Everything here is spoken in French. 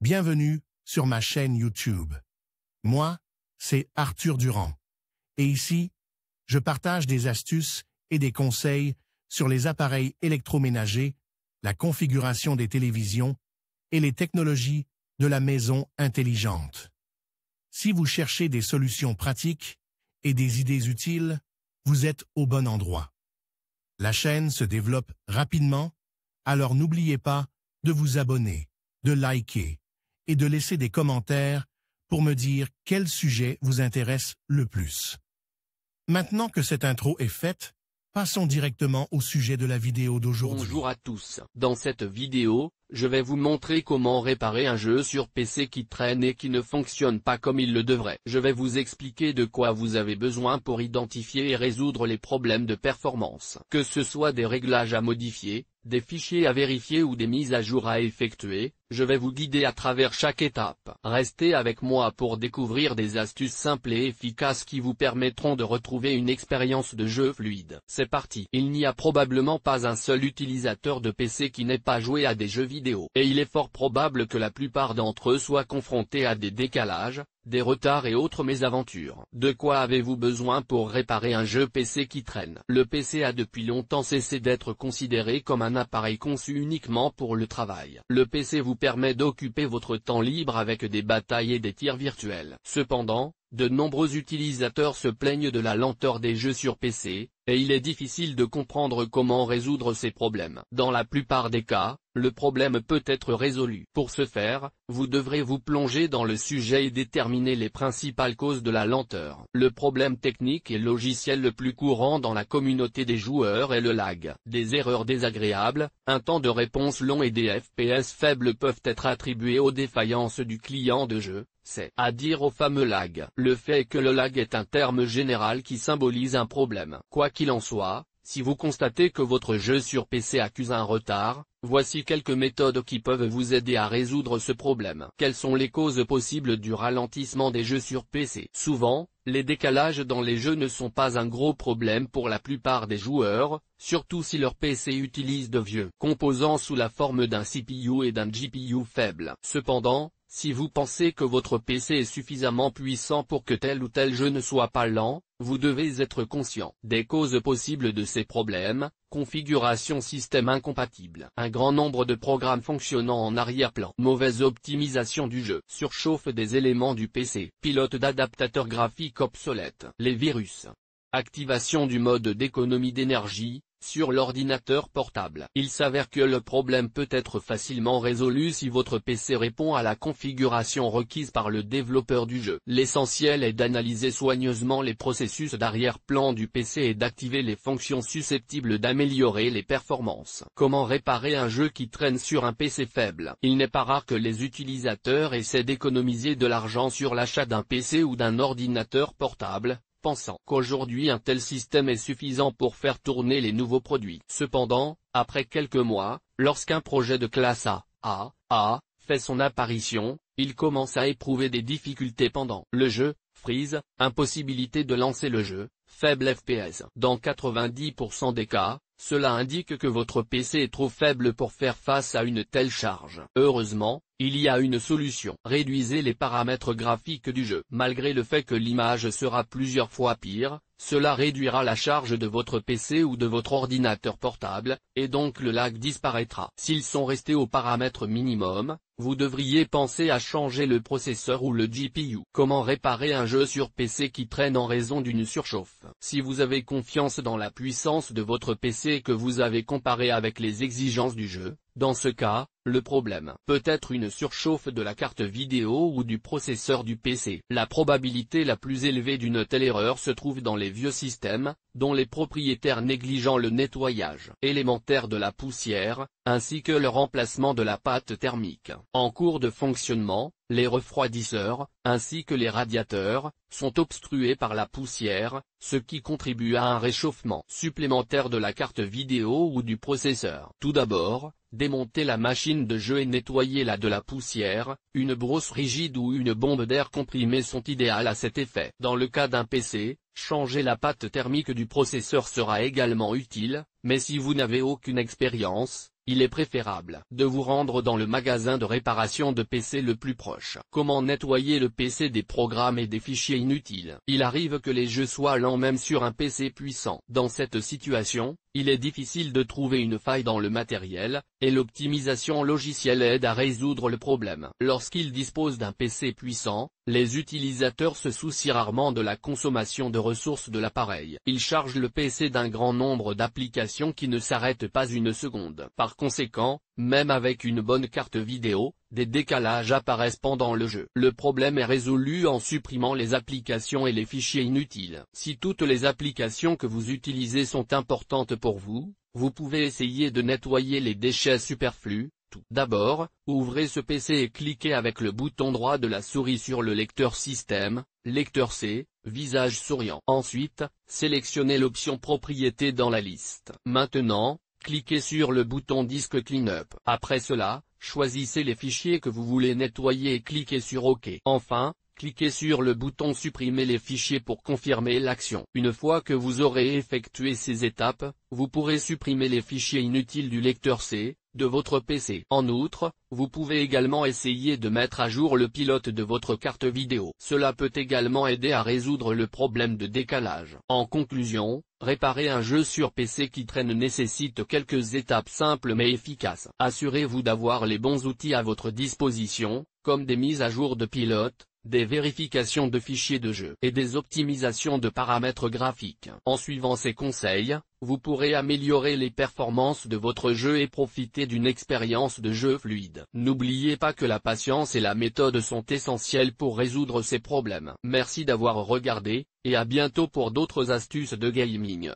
Bienvenue sur ma chaîne YouTube. Moi, c'est Arthur Durand. Et ici, je partage des astuces et des conseils sur les appareils électroménagers, la configuration des télévisions et les technologies de la maison intelligente. Si vous cherchez des solutions pratiques et des idées utiles, vous êtes au bon endroit. La chaîne se développe rapidement, alors n'oubliez pas de vous abonner, de liker et de laisser des commentaires pour me dire quel sujet vous intéresse le plus. Maintenant que cette intro est faite, passons directement au sujet de la vidéo d'aujourd'hui. Bonjour à tous. Dans cette vidéo, je vais vous montrer comment réparer un jeu sur PC qui traîne et qui ne fonctionne pas comme il le devrait. Je vais vous expliquer de quoi vous avez besoin pour identifier et résoudre les problèmes de performance. Que ce soit des réglages à modifier, des fichiers à vérifier ou des mises à jour à effectuer, je vais vous guider à travers chaque étape. Restez avec moi pour découvrir des astuces simples et efficaces qui vous permettront de retrouver une expérience de jeu fluide. C'est parti. Il n'y a probablement pas un seul utilisateur de PC qui n'ait pas joué à des jeux vidéo. Et il est fort probable que la plupart d'entre eux soient confrontés à des décalages, des retards et autres mésaventures. De quoi avez-vous besoin pour réparer un jeu PC qui traîne? Le PC a depuis longtemps cessé d'être considéré comme un appareil conçu uniquement pour le travail. Le PC vous permet d'occuper votre temps libre avec des batailles et des tirs virtuels. Cependant, de nombreux utilisateurs se plaignent de la lenteur des jeux sur PC, et il est difficile de comprendre comment résoudre ces problèmes. Dans la plupart des cas, le problème peut être résolu. Pour ce faire, vous devrez vous plonger dans le sujet et déterminer les principales causes de la lenteur. Le problème technique et logiciel le plus courant dans la communauté des joueurs est le lag. Des erreurs désagréables, un temps de réponse long et des FPS faibles peuvent être attribués aux défaillances du client de jeu. C'est-à-dire au fameux lag. Le fait est que le lag est un terme général qui symbolise un problème. Quoi qu'il en soit, si vous constatez que votre jeu sur PC accuse un retard, voici quelques méthodes qui peuvent vous aider à résoudre ce problème. Quelles sont les causes possibles du ralentissement des jeux sur PC? Souvent, les décalages dans les jeux ne sont pas un gros problème pour la plupart des joueurs, surtout si leur PC utilise de vieux composants sous la forme d'un CPU et d'un GPU faible. Cependant, si vous pensez que votre PC est suffisamment puissant pour que tel ou tel jeu ne soit pas lent, vous devez être conscient des causes possibles de ces problèmes. Configuration système incompatible. Un grand nombre de programmes fonctionnant en arrière-plan. Mauvaise optimisation du jeu. Surchauffe des éléments du PC. Pilote d'adaptateurs graphiques obsolètes. Les virus. Activation du mode d'économie d'énergie sur l'ordinateur portable. Il s'avère que le problème peut être facilement résolu si votre PC répond à la configuration requise par le développeur du jeu. L'essentiel est d'analyser soigneusement les processus d'arrière-plan du PC et d'activer les fonctions susceptibles d'améliorer les performances. Comment réparer un jeu qui traîne sur un PC faible? Il n'est pas rare que les utilisateurs essaient d'économiser de l'argent sur l'achat d'un PC ou d'un ordinateur portable, pensant qu'aujourd'hui un tel système est suffisant pour faire tourner les nouveaux produits. Cependant, après quelques mois, lorsqu'un projet de classe A fait son apparition, il commence à éprouver des difficultés pendant le jeu, freeze, impossibilité de lancer le jeu, faible FPS. Dans 90% des cas, cela indique que votre PC est trop faible pour faire face à une telle charge. Heureusement, il y a une solution. Réduisez les paramètres graphiques du jeu. Malgré le fait que l'image sera plusieurs fois pire, cela réduira la charge de votre PC ou de votre ordinateur portable, et donc le lag disparaîtra. S'ils sont restés au paramètre minimum, vous devriez penser à changer le processeur ou le GPU. Comment réparer un jeu sur PC qui traîne en raison d'une surchauffe? Si vous avez confiance dans la puissance de votre PC et que vous avez comparé avec les exigences du jeu, dans ce cas, le problème peut être une surchauffe de la carte vidéo ou du processeur du PC. La probabilité la plus élevée d'une telle erreur se trouve dans les vieux systèmes, dont les propriétaires négligent le nettoyage élémentaire de la poussière, ainsi que le remplacement de la pâte thermique. En cours de fonctionnement, les refroidisseurs, ainsi que les radiateurs, sont obstrués par la poussière, ce qui contribue à un réchauffement supplémentaire de la carte vidéo ou du processeur. Tout d'abord, démontez la machine de jeu et nettoyez-la de la poussière. Une brosse rigide ou une bombe d'air comprimé sont idéales à cet effet. Dans le cas d'un PC, changer la pâte thermique du processeur sera également utile, mais si vous n'avez aucune expérience, il est préférable de vous rendre dans le magasin de réparation de PC le plus proche. Comment nettoyer le PC des programmes et des fichiers inutiles? Il arrive que les jeux soient lents même sur un PC puissant. Dans cette situation, il est difficile de trouver une faille dans le matériel, et l'optimisation logicielle aide à résoudre le problème. Lorsqu'ils disposent d'un PC puissant, les utilisateurs se soucient rarement de la consommation de ressources de l'appareil. Ils chargent le PC d'un grand nombre d'applications qui ne s'arrêtent pas une seconde. Par conséquent, même avec une bonne carte vidéo, des décalages apparaissent pendant le jeu. Le problème est résolu en supprimant les applications et les fichiers inutiles. Si toutes les applications que vous utilisez sont importantes pour vous, vous pouvez essayer de nettoyer les déchets superflus. Tout d'abord, ouvrez ce PC et cliquez avec le bouton droit de la souris sur le lecteur système, lecteur C, visage souriant. Ensuite, sélectionnez l'option propriété dans la liste. Maintenant, cliquez sur le bouton disque cleanup. Après cela, choisissez les fichiers que vous voulez nettoyer et cliquez sur OK. Enfin, cliquez sur le bouton supprimer les fichiers pour confirmer l'action. Une fois que vous aurez effectué ces étapes, vous pourrez supprimer les fichiers inutiles du lecteur C, de votre PC. En outre, vous pouvez également essayer de mettre à jour le pilote de votre carte vidéo. Cela peut également aider à résoudre le problème de décalage. En conclusion, réparer un jeu sur PC qui traîne nécessite quelques étapes simples mais efficaces. Assurez-vous d'avoir les bons outils à votre disposition, comme des mises à jour de pilote, des vérifications de fichiers de jeu et des optimisations de paramètres graphiques. En suivant ces conseils, vous pourrez améliorer les performances de votre jeu et profiter d'une expérience de jeu fluide. N'oubliez pas que la patience et la méthode sont essentielles pour résoudre ces problèmes. Merci d'avoir regardé, et à bientôt pour d'autres astuces de gaming.